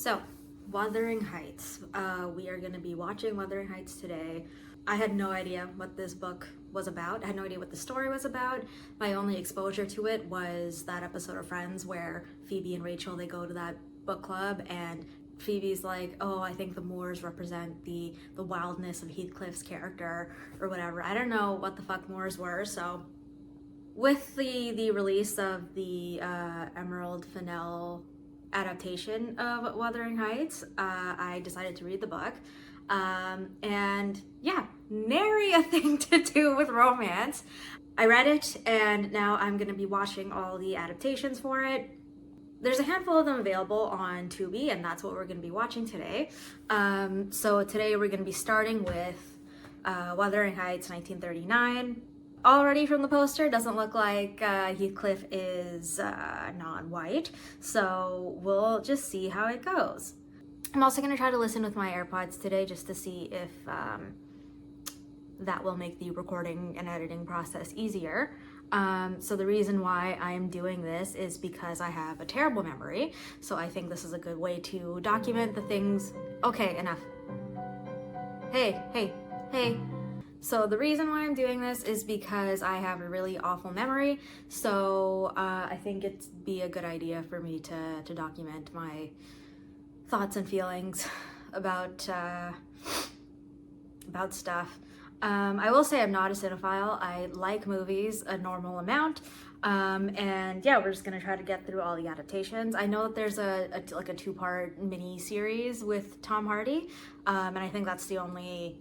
So, Wuthering Heights. We are going to be watching Wuthering Heights today. I had no idea what this book was about. I had no idea what the story was about. My only exposure to it was that episode of Friends where Phoebe and Rachel, they go to that book club and Phoebe's like, oh, I think the Moors represent the wildness of Heathcliff's character or whatever. I don't know what the fuck Moors were, so with the release of the Emerald Fennell adaptation of Wuthering Heights, I decided to read the book. And yeah, nary a thing to do with romance. I read it and now I'm gonna be watching all the adaptations for it. There's a handful of them available on Tubi, and that's what we're gonna be watching today. So today we're gonna be starting with Wuthering Heights 1939. Already from the poster, doesn't look like Heathcliff is non-white, so we'll just see how it goes. I'm also going to try to listen with my AirPods today just to see if that will make the recording and editing process easier. So the reason why I'm doing this is because I have a terrible memory, so I think this is a good way to document the things. Okay, enough. Hey. So the reason why I'm doing this is because I have a really awful memory, so I think it'd be a good idea for me to document my thoughts and feelings about stuff. I will say I'm not a cinephile. I like movies a normal amount, and yeah, we're just gonna try to get through all the adaptations. I know that there's a two-part mini series with Tom Hardy, and I think that's the only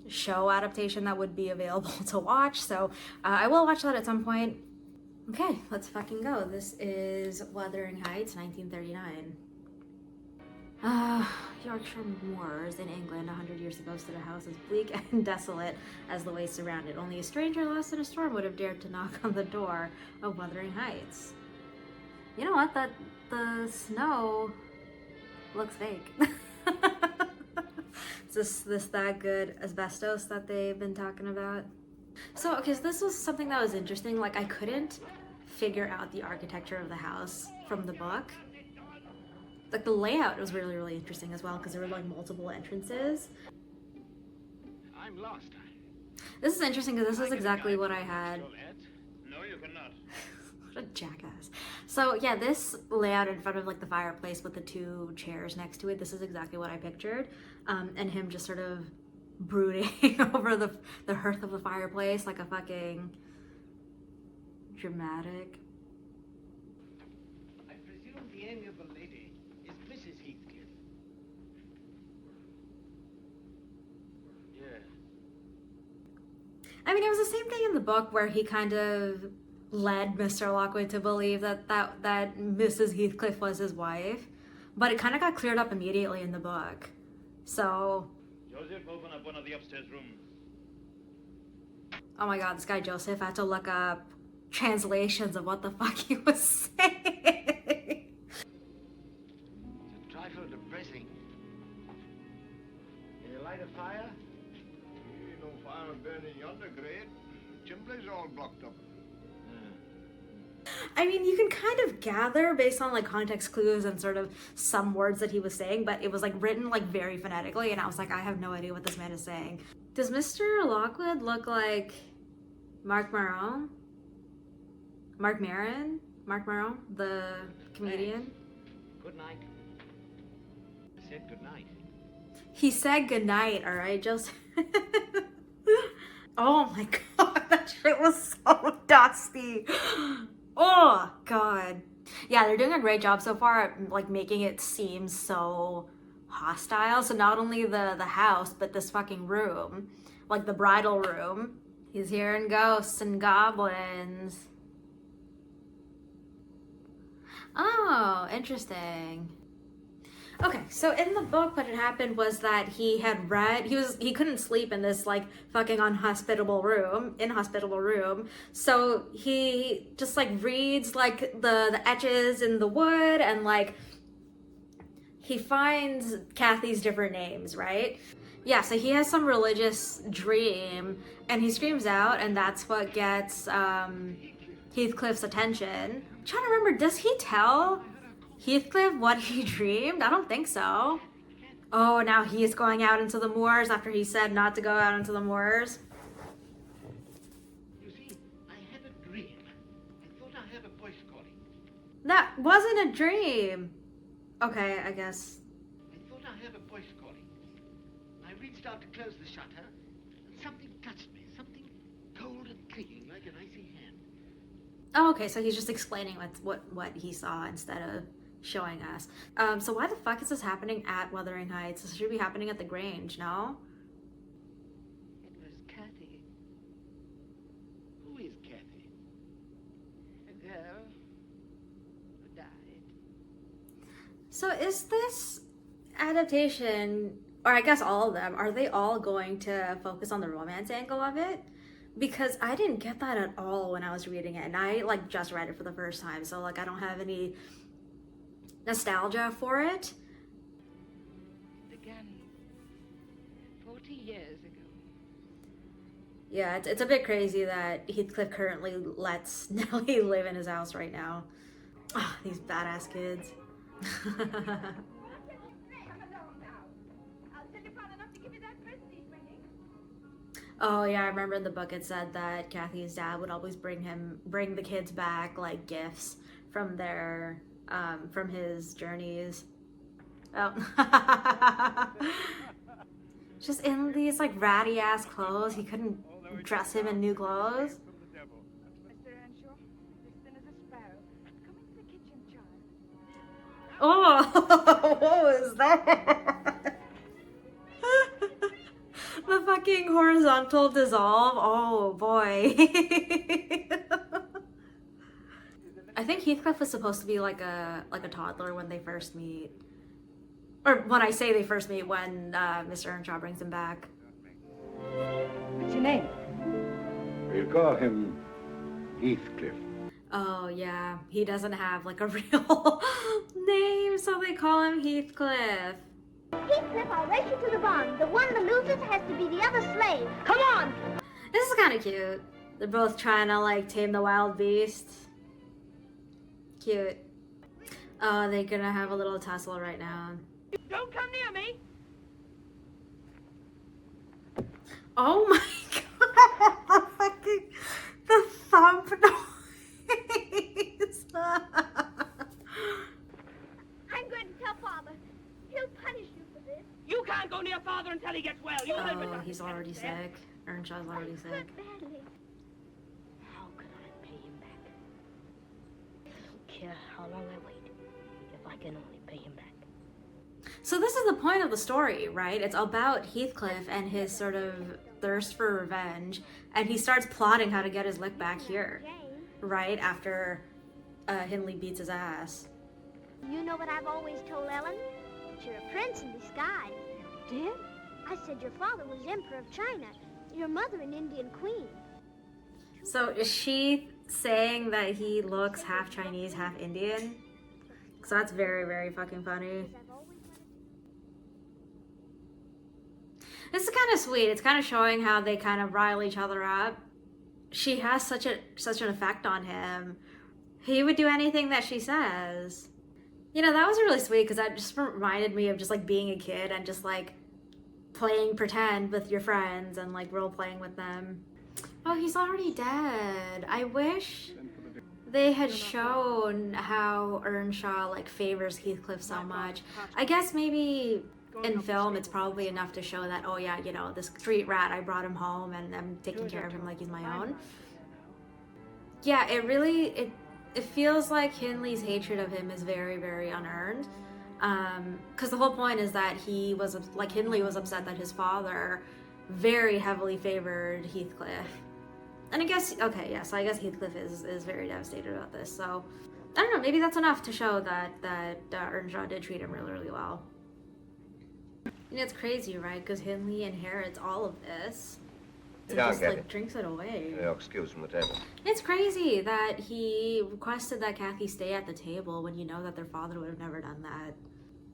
show adaptation that would be available to watch, so I will watch that at some point. Okay, let's fucking go. This is Wuthering Heights, 1939. Yorkshire moors in England 100 years ago stood a house as bleak and desolate as the wastes around it. Only a stranger lost in a storm would have dared to knock on the door of Wuthering Heights. You know what? The snow looks fake. Is this that good asbestos that they've been talking about? So, okay, so this was something that was interesting. Like, I couldn't figure out the architecture of the house from the book. Like, the layout was really, really interesting as well because there were like multiple entrances. I'm lost. This is interesting because this is exactly what I had. No, you cannot. What a jackass. So yeah, this layout in front of like the fireplace with the two chairs next to it, this is exactly what I pictured. And him just sort of brooding over the hearth of the fireplace like a fucking dramatic. I presume the amiable lady is Mrs. Heathcliff. Yeah. I mean, it was the same thing in the book where he kind of led Mr. Lockwood to believe that Mrs. Heathcliff was his wife, but it kind of got cleared up immediately in the book. So, Joseph, open up one of the upstairs rooms. oh my god, this guy Joseph had to look up translations of what the fuck he was saying. It's a trifle depressing. Can you light a fire? No fire burning yonder, great. Chimbley's all blocked up. I mean, you can kind of gather based on like context clues and sort of some words that he was saying, but it was like written like very phonetically, and I was like, I have no idea what this man is saying. Does Mr. Lockwood look like Mark Maron? Mark Maron, the comedian? Good night. I said good night. He said goodnight, all right, Joseph. Oh my god, that shit was so dusty. Oh god. Yeah, they're doing a great job so far at like making it seem so hostile. So not only the house, but this fucking room, like the bridal room. He's hearing ghosts and goblins. Oh, interesting. Okay, so in the book, what had happened was that he couldn't sleep in this like fucking inhospitable room. So he just like reads like the etches in the wood, and like he finds Kathy's different names, right? Yeah, so he has some religious dream and he screams out, and that's what gets Heathcliff's attention. I'm trying to remember, does he tell Heathcliff what he dreamed? I don't think so. Oh, now he's going out into the moors after he said not to go out into the moors. You see, I had a dream. I thought I heard a voice calling. That wasn't a dream. Okay, I guess. I thought I heard a voice calling. I reached out to close the shutter, and something touched me. Something cold and clinging like an icy hand. Oh, okay, so he's just explaining what he saw instead of showing us. So why the fuck is this happening at Wuthering Heights? This should be happening at the Grange, no? It was Kathy. Who is Kathy? A girl who died. So is this adaptation, or I guess all of them, are they all going to focus on the romance angle of it? Because I didn't get that at all when I was reading it, and I like just read it for the first time, so like I don't have any nostalgia for it. It began 40 years ago. Yeah, it's a bit crazy that Heathcliff currently lets Nellie live in his house right now. Oh, these badass kids. Oh yeah, I remember in the book it said that Kathy's dad would always bring the kids back like gifts from their from his journeys. Oh. Just in these like ratty ass clothes. He couldn't dress him in new clothes. Mr. Earnshaw, this thin as a sparrow. Come into the kitchen, child. Oh, what was that? The fucking horizontal dissolve. Oh boy. I think Heathcliff was supposed to be like a toddler when they first meet. Or when I say they first meet, when Mr. Earnshaw brings him back. What's your name? We'll call him Heathcliff. Oh yeah, he doesn't have like a real name, so they call him Heathcliff. Heathcliff, I'll race you to the barn. The one that loses has to be the other slave. Come on! This is kind of cute. They're both trying to like tame the wild beast. Cute. Oh, they're gonna have a little tussle right now. Don't come near me! Oh my god! The thump noise! I'm going to tell Father. He'll punish you for this. You can't go near Father until he gets well. You heard me, Oh, Dr. he's already sick. Earnshaw's already sick. Hurt badly. How can I pay him back? I don't care how long I wait, if I can only pay him back. So this is the point of the story, right? It's about Heathcliff and his sort of thirst for revenge, and he starts plotting how to get his lick back here, Jane, right after Hindley beats his ass. you know what I've always told Ellen? That you're a prince in disguise. Did? I said your father was Emperor of China, your mother an Indian queen. So is she saying that he looks half Chinese, half Indian? So that's very, very fucking funny. I've always wanted This is kind of sweet. It's kind of showing how they kind of rile each other up. She has such an effect on him. He would do anything that she says. You know, that was really sweet because that just reminded me of just like being a kid and just like playing pretend with your friends and like role playing with them. Oh, he's already dead. I wish they had shown how Earnshaw like favors Heathcliff so much. I guess maybe in film it's probably enough to show that, oh yeah, you know, this street rat, I brought him home and I'm taking care of him like he's my own. Yeah, it feels like Hindley's hatred of him is very, very unearned. Because the whole point is that Hindley was upset that his father very heavily favored Heathcliff. And I guess, okay, yeah, so I guess Heathcliff is very devastated about this. So, I don't know, maybe that's enough to show that Earnshaw did treat him really, really well. You know, it's crazy, right? Because Hindley inherits all of this. Sit And down, just, Kathy. like, drinks it away. Your excuse from the table. It's crazy that he requested that Kathy stay at the table when you know that their father would have never done that.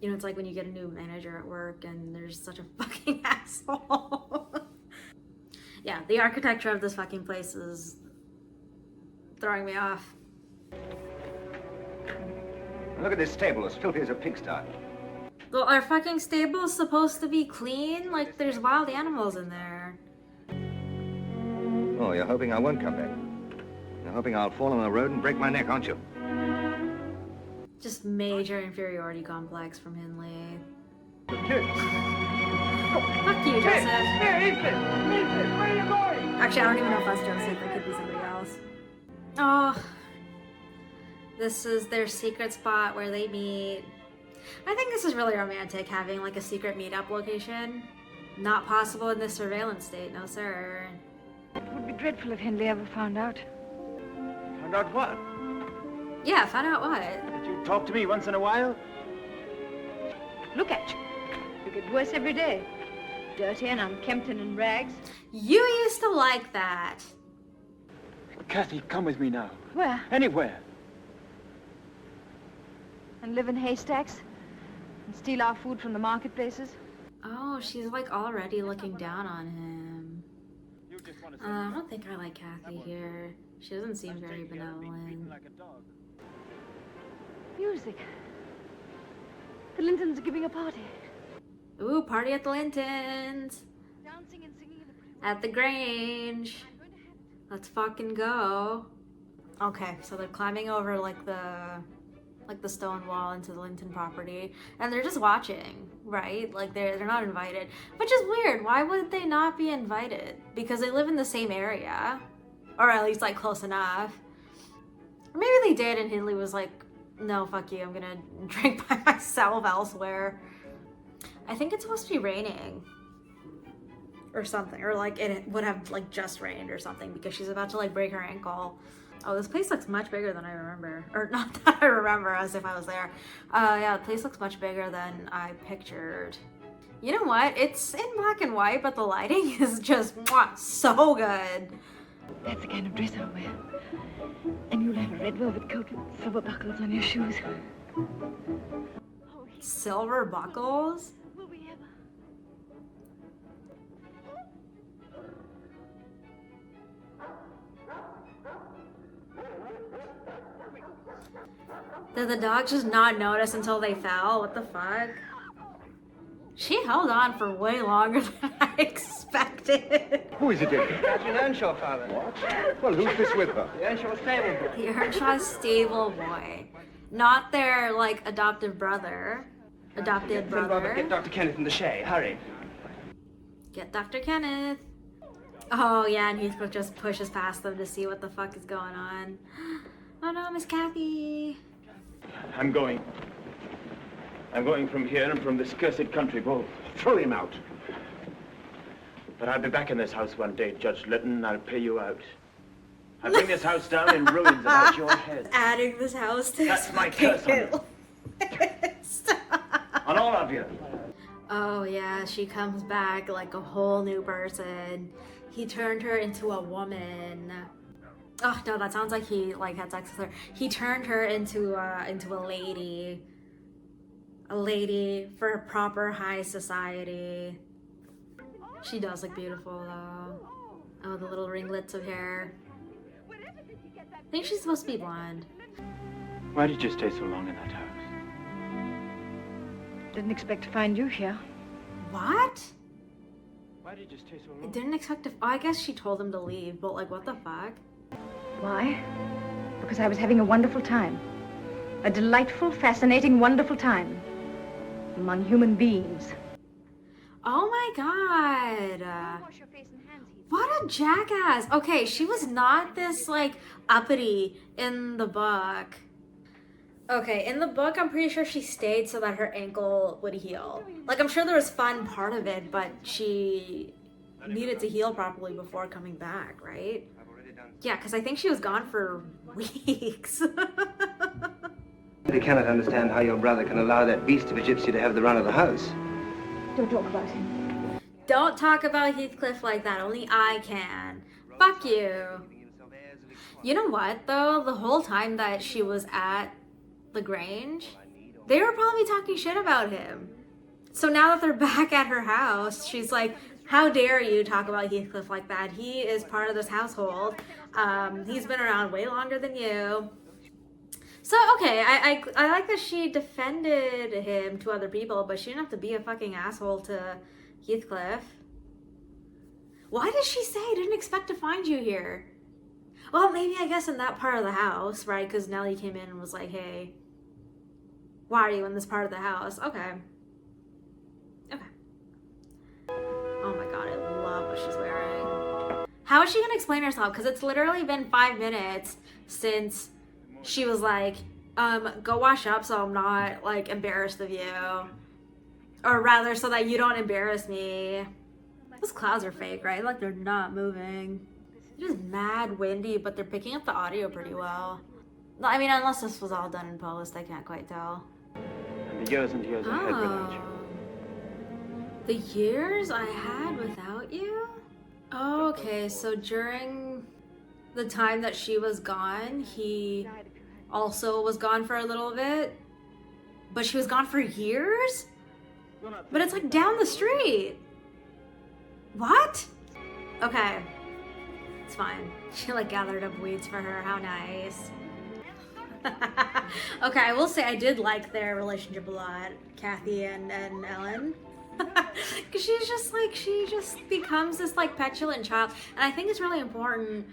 You know, it's like when you get a new manager at work and there's such a fucking asshole. Yeah, the architecture of this fucking place is throwing me off. Look at this stable, as filthy as a pigsty. Well, are fucking stables supposed to be clean? Like, there's wild animals in there. Oh, you're hoping I won't come back? You're hoping I'll fall on the road and break my neck, aren't you? Just major inferiority complex from Hindley. The kids! Fuck you, Joseph. Here, Ethan! Ethan, where are you going? Actually, I don't even know if that's Joseph. It could be somebody else. Oh. This is their secret spot where they meet. I think this is really romantic, having like a secret meetup location. Not possible in this surveillance state, no sir. It would be dreadful if Hindley ever found out. Found out what? Yeah, found out what? That you talk to me once in a while? Look at you. You get worse every day. Dirty and unkempt and in rags. You used to like that. Kathy, come with me now. Where? Anywhere. And live in haystacks? And steal our food from the marketplaces? Oh, she's like already looking down on him. I don't think I like Kathy here. She doesn't seem very benevolent. Music. The Lintons are giving a party. Ooh, party at the Lintons. Dancing and singing in the pretty At the Grange. I'm going to have it. Let's fucking go. Okay, so they're climbing over like the stone wall into the Linton property, and they're just watching, right? Like they're not invited, which is weird. Why would they not be invited? Because they live in the same area, or at least like close enough. Or maybe they did, and Hindley was like, "No, fuck you. I'm gonna drink by myself elsewhere." I think it's supposed to be raining or something, or like it would have like just rained or something, because she's about to like break her ankle. Oh, this place looks much bigger than I remember. Or not that I remember, as if I was there. Yeah, the place looks much bigger than I pictured. You know what? It's in black and white, but the lighting is just so good. That's the kind of dress I'll wear. And you'll have a red velvet coat with silver buckles on your shoes. Oh, Silver buckles? will we ever? Did the dog just not notice until they fell? What the fuck? She held on for way longer than I expected. Who is it, Dick? Catherine Earnshaw, Father. What? Well, who's this with her? The Earnshaw stable boy. The Earnshaw stable boy. Not their, like, adopted brother. Adopted brother. Get Dr. Kenneth in the shay. Hurry. Get Dr. Kenneth. Oh, yeah, and Heathcliff just pushes past them to see what the fuck is going on. Oh no, Miss Kathy. I'm going. I'm going from here and from this cursed country both. Throw him out. But I'll be back in this house one day, Judge Lytton, and I'll pay you out. I'll bring this house down in ruins about your head. Adding this house to That's his my fucking curse on you. list. On all of you. Oh yeah, she comes back like a whole new person. He turned her into a woman. Oh no, that sounds like he like had sex with her. He turned her into a lady. A lady for proper high society. She does look beautiful though. Oh, the little ringlets of hair. I think she's supposed to be blonde. Why did you stay so long in that house? Didn't expect to find you here. What? Why did you stay so I long? didn't expect to. Oh, I guess she told him to leave, but like, what the fuck? Why? Because I was having a wonderful time. A delightful, fascinating, wonderful time. Among human beings. Oh my god. Wash your face and hands, Heath. What a jackass. Okay, she was not this like uppity in the book. Okay, in the book, I'm pretty sure she stayed so that her ankle would heal. Like, I'm sure there was fun part of it, but she needed to heal properly before coming back, right? Yeah, because I think she was gone for weeks. I cannot understand how your brother can allow that beast of a gypsy to have the run of the house. Don't talk about him. Don't talk about Heathcliff like that. Only I can. Fuck you. You know what, though? The whole time that she was at the Grange, they were probably talking shit about him. So now that they're back at her house, she's like, how dare you talk about Heathcliff like that? He is part of this household. He's been around way longer than you. So, okay, I like that she defended him to other people, but she didn't have to be a fucking asshole to Heathcliff. Why did she say, I didn't expect to find you here? Well, maybe I guess in that part of the house, right? Because Nellie came in and was like, hey, why are you in this part of the house? Okay. Okay. Oh my god, I love what she's wearing. How is she gonna explain herself? Because it's literally been 5 minutes since she was like, go wash up so I'm not, like, embarrassed of you. Or rather, so that you don't embarrass me. Those clouds are fake, right? Like, they're not moving. It's just mad windy, but they're picking up the audio pretty well. I mean, unless this was all done in post, I can't quite tell. And the years and years ahead without you. The years I had without you? Oh, okay, so during the time that she was gone, he also was gone for a little bit. But she was gone for years? But it's like down the street. What? Okay. It's fine. She like gathered up weeds for her. How nice. Okay, I will say I did like their relationship a lot, Kathy and Ellen. Because she's just like, she just becomes this like petulant child. And I think it's really important,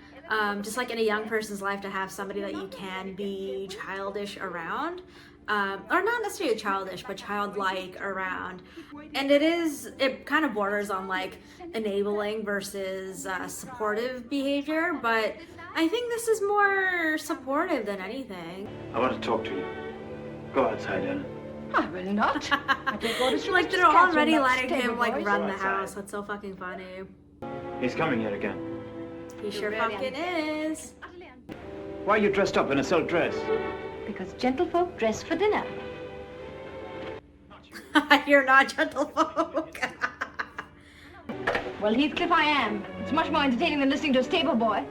just like in a young person's life, to have somebody that you can be childish around. Or not necessarily childish, but childlike around. And it kind of borders on like enabling versus supportive behavior, but I think this is more supportive than anything. I want to talk to you. Go outside, Ellen. I will not. I take orders from Like Mr. they're Scatchel, already not letting stable him like boys. run the Outside. house. That's so fucking funny. He's coming here again. He sure fucking is. Why are you dressed up in a silk dress? Because gentlefolk dress for dinner. You're not gentlefolk. Well, Heathcliff, I am. It's much more entertaining than listening to a stable boy.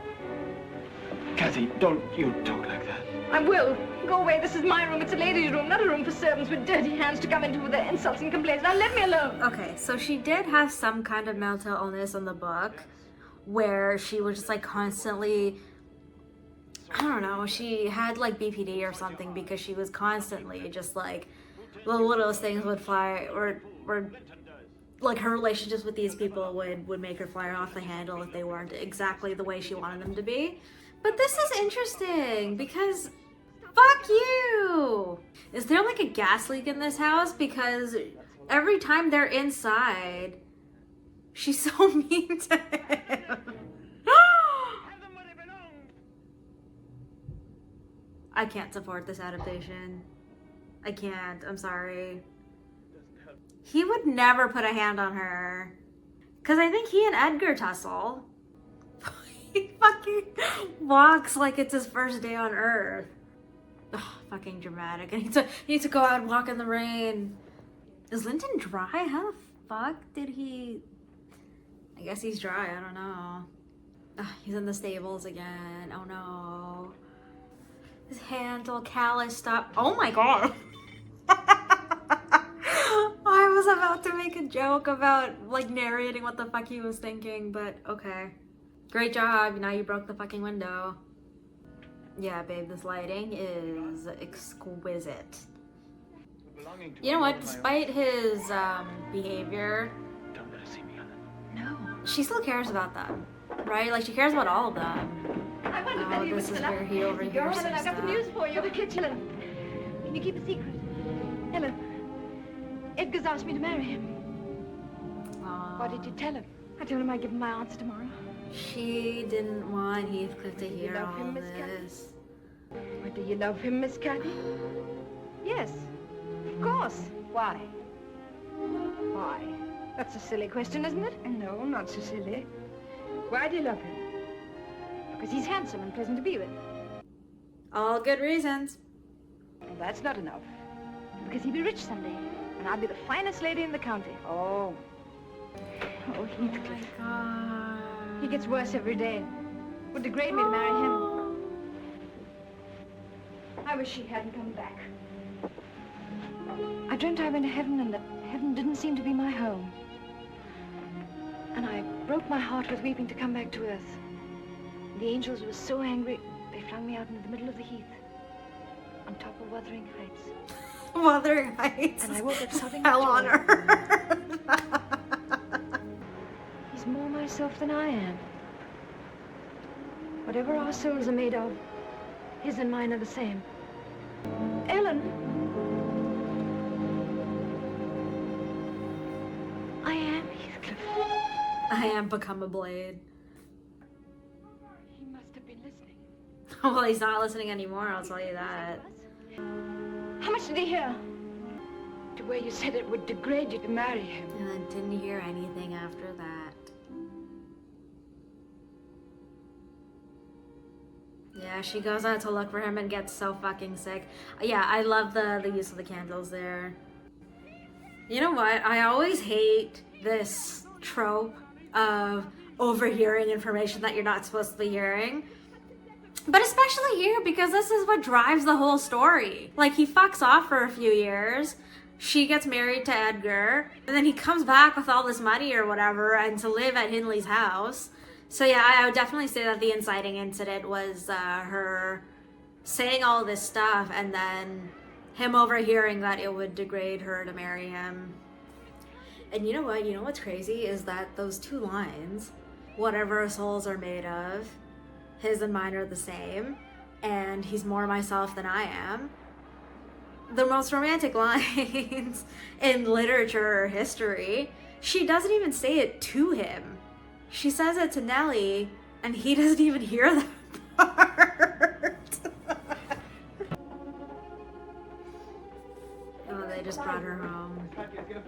Kathy, don't you talk like that. I will. Go away. This is my room. It's a lady's room, not a room for servants with dirty hands to come into with their insults and complaints. Now let me alone. Okay, so she did have some kind of mental illness in the book where she was just like constantly, I don't know, she had like BPD or something because she was constantly just like, the littlest things would fly, or like her relationships with these people would make her fly off the handle if they weren't exactly the way she wanted them to be. But this is interesting because fuck you! Is there like a gas leak in this house? Because every time they're inside, she's so mean to him. I can't support this adaptation. I can't. I'm sorry. He would never put a hand on her. Because I think he and Edgar tussle. He fucking walks like it's his first day on Earth. Ugh, fucking dramatic. I need to go out and walk in the rain. Is Linton dry? How the fuck did he... I guess he's dry. I don't know. Ugh, he's in the stables again. Oh no. His hand's all calloused up. Oh my god. I was about to make a joke about like narrating what the fuck he was thinking, but okay. Great job. Now you broke the fucking window. Yeah, babe, this lighting is exquisite. You know what? Despite his behavior, Don't let her see me, Ellen. No. she still cares about them, right? Like she cares about all of them. I wonder Oh, whether you this would is fill where up. he overhears Go, some Helen, I've got the stuff. news for you. The kitchen. Helen, can you keep a secret? Helen, Edgar's asked me to marry him. What did you tell him? I told him I'd give him my answer tomorrow. She didn't want Heathcliff to hear love all him, of Miss Cathy? this. What, do you love him, Miss Cathy? Yes, of course. Why? Why? That's a silly question, isn't it? No, not so silly. Why do you love him? Because he's handsome and pleasant to be with. All good reasons. Well, that's not enough. Because he'll be rich someday, and I'll be the finest lady in the county. Oh. Oh, Oh Heathcliff. my god. He gets worse every day. Would degrade me to marry him. I wish he hadn't come back. I dreamt I went to heaven and that heaven didn't seem to be my home. And I broke my heart with weeping to come back to earth. The angels were so angry, they flung me out into the middle of the heath. on top of Wuthering Heights. Wuthering Heights. And I woke up sobbing. Hell on earth. He's more myself than I am. Whatever our souls are made of, his and mine are the same. Ellen. I am Heathcliff. I am become a blade. He must have been listening. Well, he's not listening anymore, I'll tell you that. How much did he hear? To where you said it would degrade you to marry him. And then didn't hear anything after that. Yeah, she goes out to look for him and gets so fucking sick. Yeah, I love the use of the candles there. You know what? I always hate this trope of overhearing information that you're not supposed to be hearing. But especially here, because this is what drives the whole story. Like, he fucks off for a few years. She gets married to Edgar. And then he comes back with all this money or whatever and to live at Hindley's house. So yeah, I would definitely say that the inciting incident was her saying all this stuff and then him overhearing that it would degrade her to marry him. And you know what? You know what's crazy is that those two lines, whatever our souls are made of, his and mine are the same, and he's more myself than I am. The most romantic lines in literature or history. She doesn't even say it to him. She says it to Nellie, and he doesn't even hear that part. Oh, they just brought her home.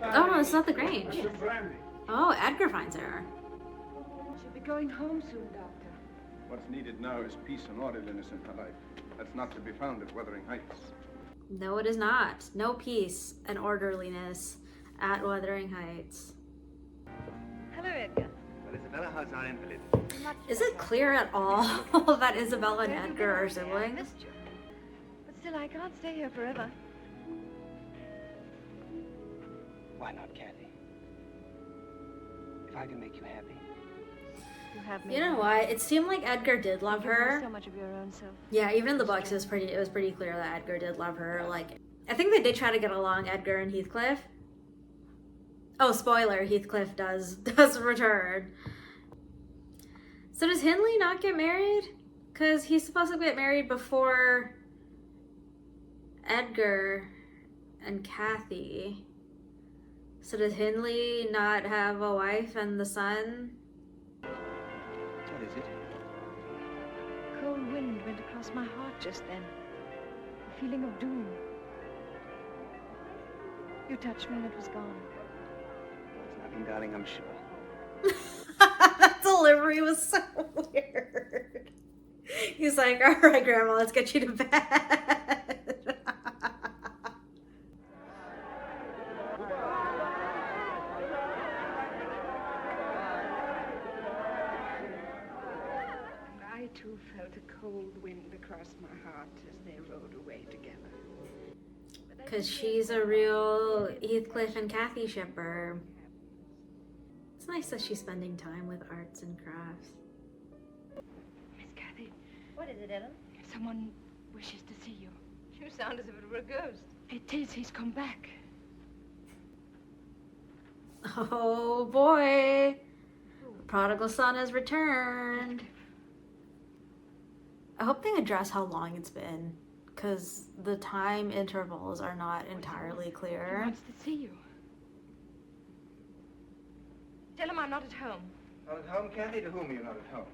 Oh no, it's not the Grange. Oh, Edgar finds her. She'll be going home soon, Doctor. What's needed now is peace and orderliness in her life. That's not to be found at Wuthering Heights. No, it is not. No peace and orderliness at Wuthering Heights. Hello, Edgar. Well, Isabella, how's our invalid? Is it clear at all that Isabella and Edgar are I siblings? missed you. But still, I can't stay here forever. Why not, Kathy? If I can make you happy. You have me. You know what? It seemed like Edgar did love You know her. so much of your own self. Yeah, even in the books, it was pretty clear that Edgar did love her. Like, I think they did try to get along, Edgar and Heathcliff. Oh, spoiler, Heathcliff does return. So does Hindley not get married? Because he's supposed to get married before Edgar and Kathy. So does Hindley not have a wife and the son? What is it? A cold wind went across my heart just then. A feeling of doom. You touched me and it was gone. It's nothing, darling, I'm sure. That delivery was so weird. He's like, all right, Grandma, let's get you to bed. I too felt a cold wind across my heart as they rode away together. Because she's a real Heathcliff and Kathy shipper. It's nice that she's spending time with arts and crafts. Miss Kathy, What is it, Ellen? someone wishes to see you. You sound as if it were a ghost. It is. He's come back. Oh boy. The prodigal son has returned. I hope they address how long it's been, because the time intervals are not entirely He clear. wants to see you. Tell him I'm not at home. Not at home, Kathy? To whom are you not at home?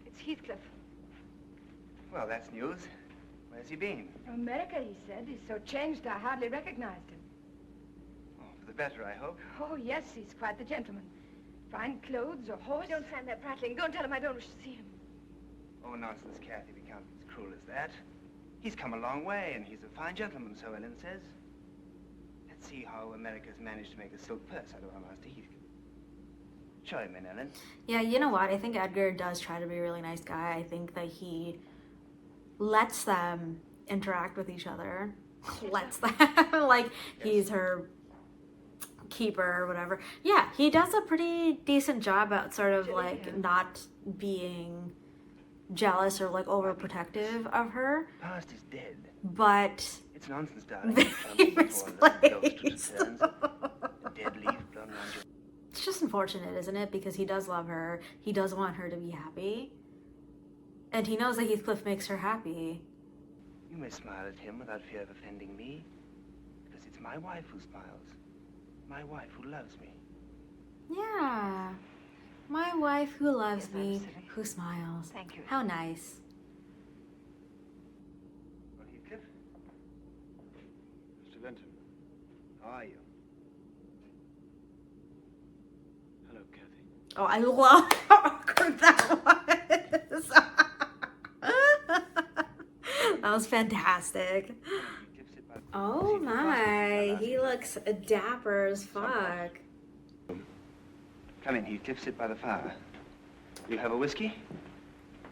It's Heathcliff. Well, that's news. Where's he been? America, he said. He's so changed I hardly recognized him. Oh, for the better, I hope. Oh, yes, he's quite the gentleman. Fine clothes, a horse. Don't stand there prattling. Go and tell him I don't wish to see him. Oh, nonsense, Kathy. We can't be as cruel as that. He's come a long way, and he's a fine gentleman, so Ellen says. Let's see how America's managed to make a silk purse out of our Master Heathcliff. Show him in, Ellen. Yeah, you know what? I think Edgar does try to be a really nice guy. I think that he lets them interact with each other. Lets them. Like, he's her keeper or whatever. Yeah, he does a pretty decent job at sort of like not being jealous or like overprotective of her, The past is dead. but It's nonsense, darling. very misplaced. Dead leaf blown around your... It's just unfortunate, isn't it? Because he does love her. He does want her to be happy. And he knows that Heathcliff makes her happy. You may smile at him without fear of offending me, because it's my wife who smiles. My wife who loves me. Yeah. My wife who loves Yes, me, absolutely. who smiles. Thank you. How nice. Well, Heathcliff, Mr. Linton. how are you? Hello, Kathy. Oh, I love how awkward that was. That was fantastic. Heathcliff, sit by... Oh my, he looks dapper as fuck. Come in, Heathcliff, sit by the fire. You have a whiskey?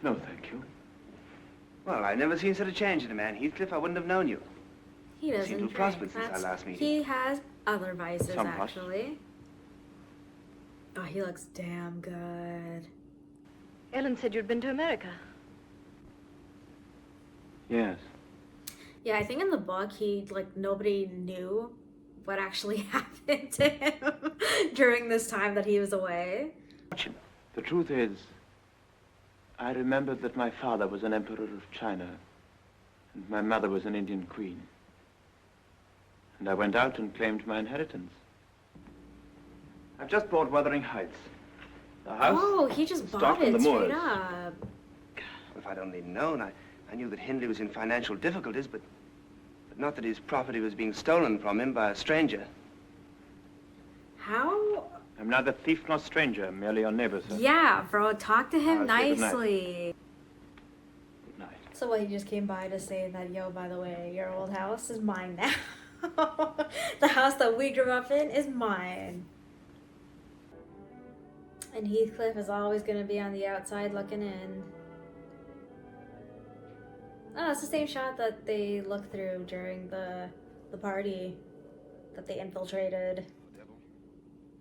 No, thank you. Well, I've never seen such a change in a man, Heathcliff. I wouldn't have known you. He You doesn't seem to have drink. prospered since our That's- last meeting. He has other vices, Somewhat. actually. Oh, he looks damn good. Ellen said you'd been to America. Yes. Yeah, I think in the book, nobody knew what actually happened to him during this time that he was away. The truth is, I remembered that my father was an emperor of China, and my mother was an Indian queen. And I went out and claimed my inheritance. I've just bought Wuthering Heights. The house. Oh, he just stock bought on it the straight moors. up. If I'd only known, I knew that Hindley was in financial difficulties, but not that his property was being stolen from him by a stranger. How? I'm neither thief nor stranger, merely your neighbor, sir. Yeah, bro, talk to him I'll say good night. nicely. Good night. So what, he just came by to say that, yo, by the way, your old house is mine now. The house that we grew up in is mine. And Heathcliff is always going to be on the outside looking in. Oh, it's the same shot that they looked through during the party that they infiltrated.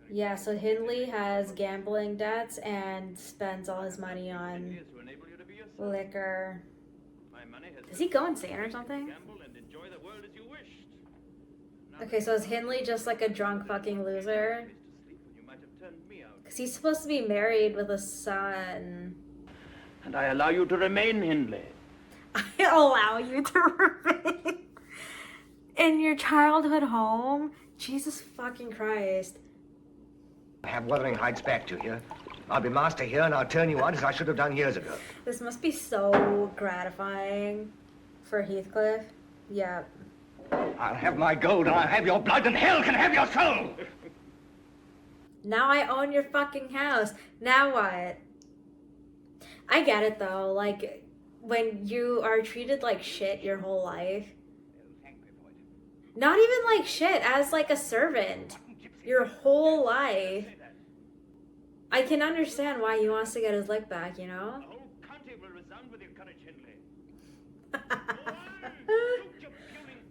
Yeah, so Hindley has gambling debts and spends all his money on liquor. Is he going insane or something? Okay, so is Hindley just like a drunk fucking loser? Because he's supposed to be married with a son. And I allow you to remain, Hindley. I allow you to remain in your childhood home? Jesus fucking Christ. I have Wuthering Heights back to you. I'll be master here, and I'll turn you out as I should have done years ago. This must be so gratifying for Heathcliff. Yeah. I'll have my gold, and I'll have your blood, and hell can have your soul! Now I own your fucking house. Now what? I get it though. Like, when you are treated like shit your whole life. Not even like shit, as like a servant. Your whole life. I can understand why he wants to get his lick back, you know? The whole county will resound with your courage, Hindley.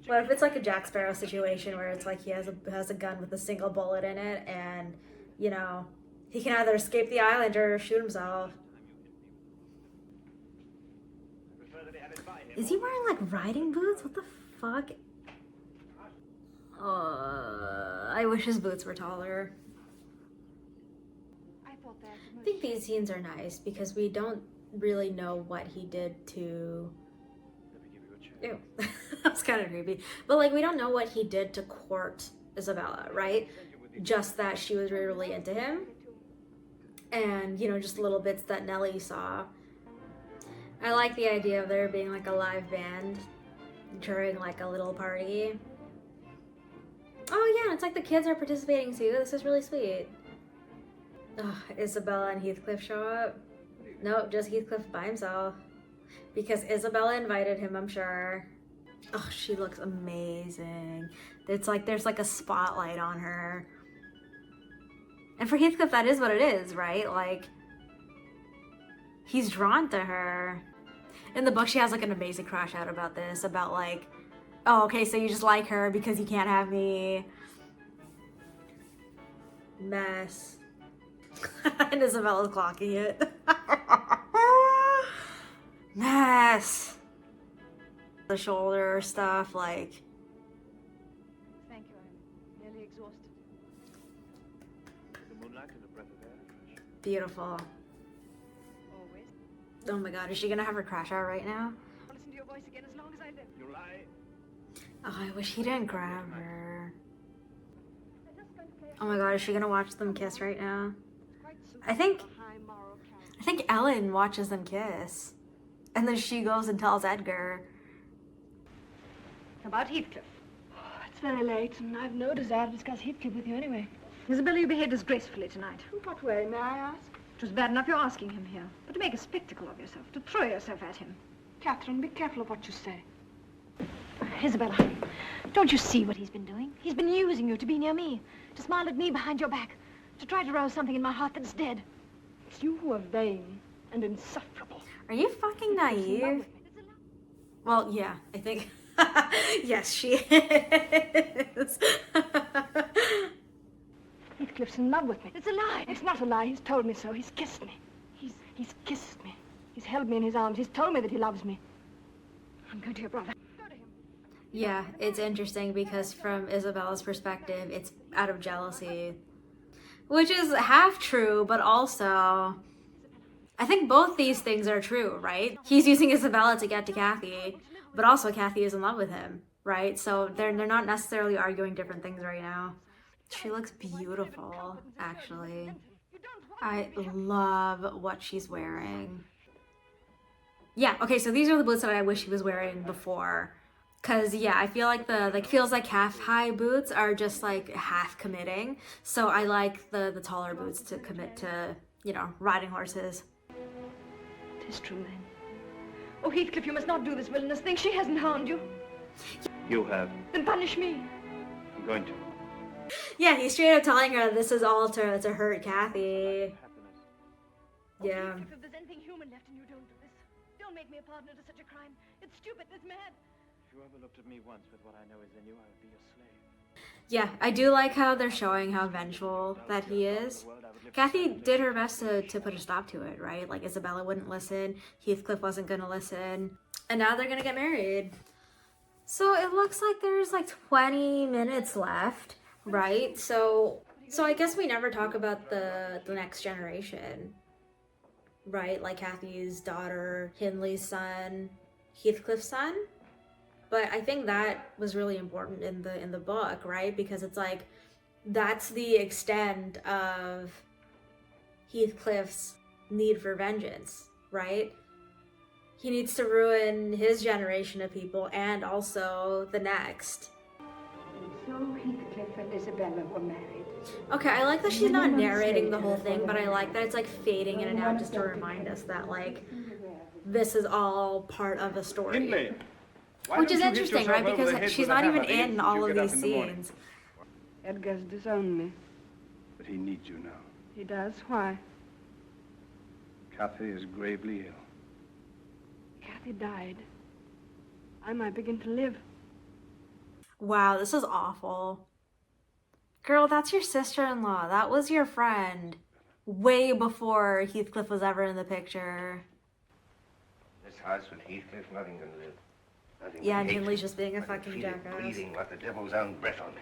What if it's like a Jack Sparrow situation where it's like he has a gun with a single bullet in it and, you know, he can either escape the island or shoot himself. Is he wearing like riding boots? What the fuck? I wish his boots were taller. I think these scenes are nice because we don't really know what he did to... Ew, that's kind of creepy. But like, we don't know what he did to court Isabella, right? Just that she was really into him. And, you know, just little bits that Nellie saw. I like the idea of there being like a live band during like a little party. Oh yeah, it's like the kids are participating too. This is really sweet. Ugh, Isabella and Heathcliff show up. Nope, just Heathcliff by himself. Because Isabella invited him, I'm sure. Oh, she looks amazing. It's like there's like a spotlight on her. And for Heathcliff, that is what it is, right? Like, he's drawn to her. In the book, she has like an amazing crash out about this, about like, oh, okay, so you just like her because you can't have me. Mess. And Isabella's clocking it. Mess. The shoulder stuff, like. Thank you, I'm nearly exhausted. The moonlight and a breath of air. Beautiful. Always. Oh my god, is she gonna have her crash out right now? I'll listen to your voice again as long as I live. You lie. Oh, I wish he didn't grab her. Oh my god, is she gonna watch them kiss right now? I think Ellen watches them kiss. And then she goes and tells Edgar. About Heathcliff. It's very late, and I've no desire to discuss Heathcliff with you anyway. Isabella, you behaved disgracefully tonight. In what way, may I ask? It was bad enough you're asking him here, but to make a spectacle of yourself, to throw yourself at him. Catherine, be careful of what you say. Isabella, don't you see what he's been doing? He's been using you to be near me, to smile at me behind your back, to try to rouse something in my heart that's dead. It's you who are vain and insufferable. Are you fucking naive? Well, yeah, I think. Yes, she is. Heathcliff's in love with me. It's a lie. It's not a lie. He's told me so. He's kissed me. He's kissed me. He's held me in his arms. He's told me that he loves me. I'm going to your brother. Go to him. Yeah, it's interesting because from Isabella's perspective, it's out of jealousy. Which is half true, but also, I think both these things are true, right? He's using Isabella to get to Kathy, but also Kathy is in love with him, right? So they're not necessarily arguing different things right now. She looks beautiful, actually. I love what she's wearing. Yeah, okay, so these are the boots that I wish he was wearing before. Cause yeah, I feel like feels like half high boots are just like half committing. So I like the taller boots to commit to, you know, riding horses. It is true then. Oh, Heathcliff, you must not do this villainous thing. She hasn't harmed you. You have. Then punish me. I'm going to. Yeah, he's straight up telling her this is all to hurt Kathy. Yeah. Oh, Heathcliff, if there's anything human left in you, don't do this. Don't make me a partner to such a crime. It's stupid. It's mad. If you ever looked at me once with what I know is in you, I would be your slave. Yeah, I do like how they're showing how vengeful that he is. Kathy did her best to put a stop to it, right? Like Isabella wouldn't listen, Heathcliff wasn't gonna listen, and now they're gonna get married. So it looks like there's like 20 minutes left, right? So I guess we never talk about the next generation, right? Like Kathy's daughter, Hindley's son, Heathcliff's son. But I think that was really important in the book, right? Because it's like that's the extent of Heathcliff's need for vengeance, right? He needs to ruin his generation of people and also the next. So Heathcliff and Isabella were married. Okay, I like that she's not narrating the whole thing, but I like that it's like fading in and out just to remind us that like this is all part of a story. Hindley, Which is interesting, right? Because she's not even in all of these scenes. Edgar's disowned me. But he needs you now. He does? Why? Kathy is gravely ill. Kathy died. I might begin to live. Wow, this is awful. Girl, that's your sister-in-law. That was your friend. Way before Heathcliff was ever in the picture. This house with Heathcliff, nothing can live. Nothing Yeah, but and hatred. Hindley's just being a I can fucking feel it jackass. breathing like the devil's own breath on me.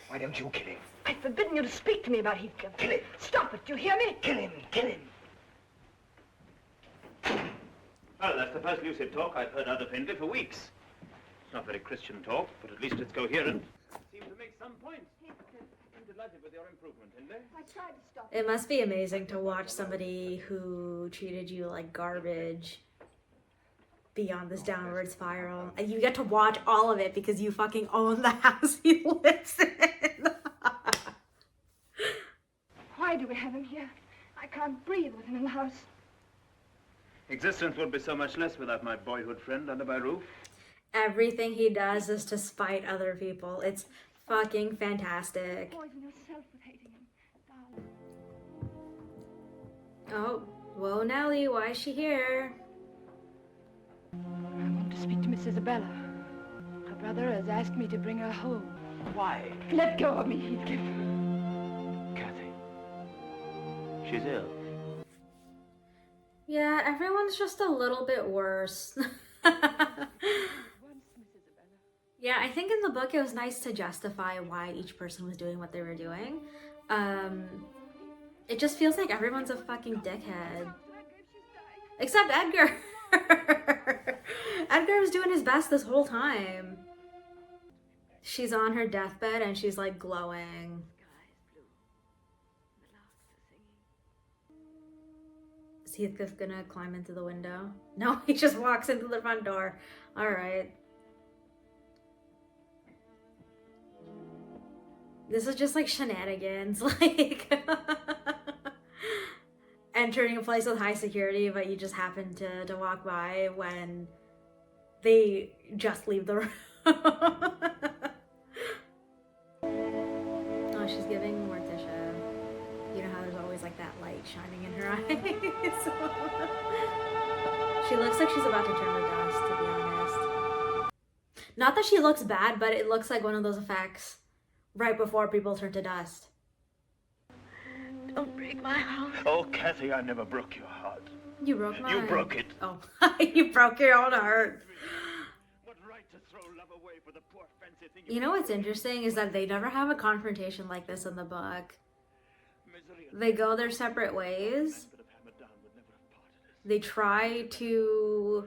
Why don't you kill him? I've forbidden you to speak to me about Heathcliff. Kill him. Stop it, do you hear me? Kill him. Kill him. Well, that's the first lucid talk I've heard out of Hindley for weeks. It's not very Christian talk, but at least it's coherent. It seems to make some points. I'm delighted with your improvement, Hindley. I tried to stop It must be amazing to watch somebody who treated you like garbage be on this downward spiral. And you get to watch all of it because you fucking own the house he lives in. Why do we have him here? I can't breathe with him in the house. Existence would be so much less without my boyhood friend under my roof. Everything he does is to spite other people. It's fucking fantastic. Poison yourself with hating him, darling. Oh, whoa, Nellie, why is she here? I want to speak to Miss Isabella. Her brother has asked me to bring her home. Why? Let go of me, Heathcliff. Kathy. She's ill. Yeah, everyone's just a little bit worse. Yeah, I think in the book it was nice to justify why each person was doing what they were doing. It just feels like everyone's a fucking dickhead. Except Edgar! Edgar was doing his best this whole time. She's on her deathbed and she's like glowing. Is Heathcliff gonna climb into the window? No, he just walks into the front door. Alright. This is just like shenanigans, like entering a place with high security, but you just happen to walk by when they just leave the room. Oh, she's giving Morticia. You know how there's always like that light shining in her eyes. She looks like she's about to turn to dust, to be honest. Not that she looks bad, but it looks like one of those effects right before people turn to dust. Don't break my heart. Oh, Kathy, I never broke your heart. You broke mine. You broke it. Oh, you broke your own heart. What right to throw love away for the poor fancy thing? You know what's interesting is that they never have a confrontation like this in the book. They go their separate ways. They try to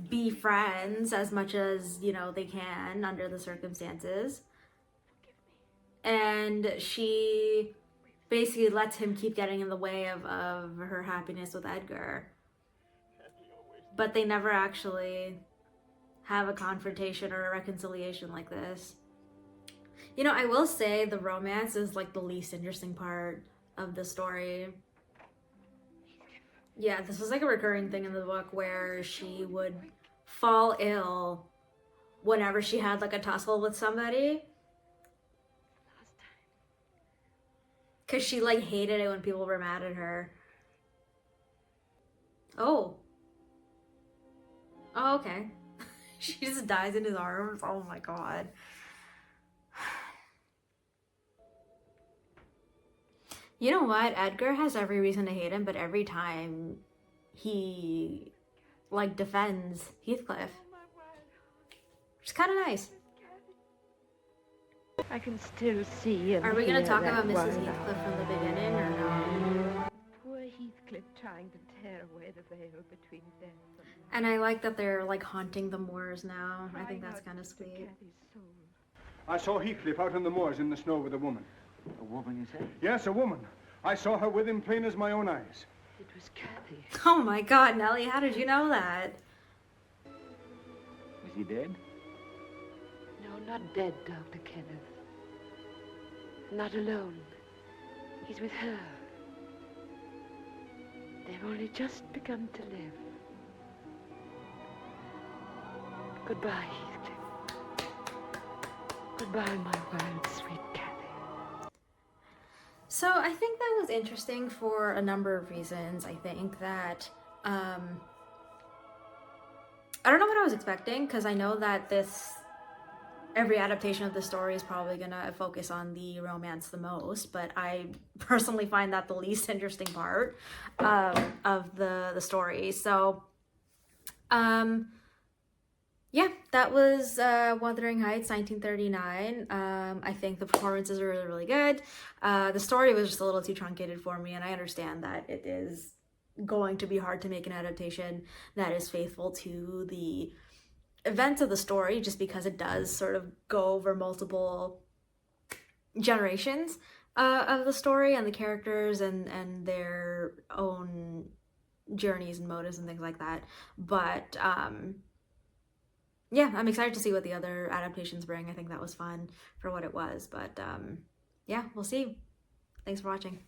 be friends as much as, you know, they can under the circumstances. And she basically lets him keep getting in the way of her happiness with Edgar. But they never actually have a confrontation or a reconciliation like this. You know, I will say the romance is like the least interesting part of the story. Yeah, this was like a recurring thing in the book where she would fall ill whenever she had like a tussle with somebody. Because she like hated it when people were mad at her. Oh. Oh, okay. She just dies in his arms. Oh my god. You know what? Edgar has every reason to hate him, but every time he like defends Heathcliff. Which is kind of nice. I can still see and Are we gonna hear talk that about Mrs. wild Heathcliff howl. from the beginning or no? Poor Heathcliff trying to tear away the veil between death And I like that they're like haunting the moors now. I think crying that's out kind of to sweet. Kathy's soul. I saw Heathcliff out on the moors in the snow with a woman. A woman, you say? Yes, a woman. I saw her with him plain as my own eyes. It was Kathy. Oh my god, Nellie, how did you know that? Was he dead? No, not dead, Dr. Kenneth. Not alone. He's with her. They've only just begun to live. Goodbye, Heathcliff. Goodbye, my wild, sweet Kathy. So I think that was interesting for a number of reasons. I think that, I don't know what I was expecting, because I know that every adaptation of the story is probably gonna focus on the romance the most, but I personally find that the least interesting part of the story. So, yeah, that was Wuthering Heights, 1939. I think the performances are really, really good. The story was just a little too truncated for me, and I understand that it is going to be hard to make an adaptation that is faithful to the events of the story, just because it does sort of go over multiple generations of the story and the characters and their own journeys and motives and things like that. But yeah, I'm excited to see what the other adaptations bring. I think that was fun for what it was, but yeah, we'll see. Thanks for watching.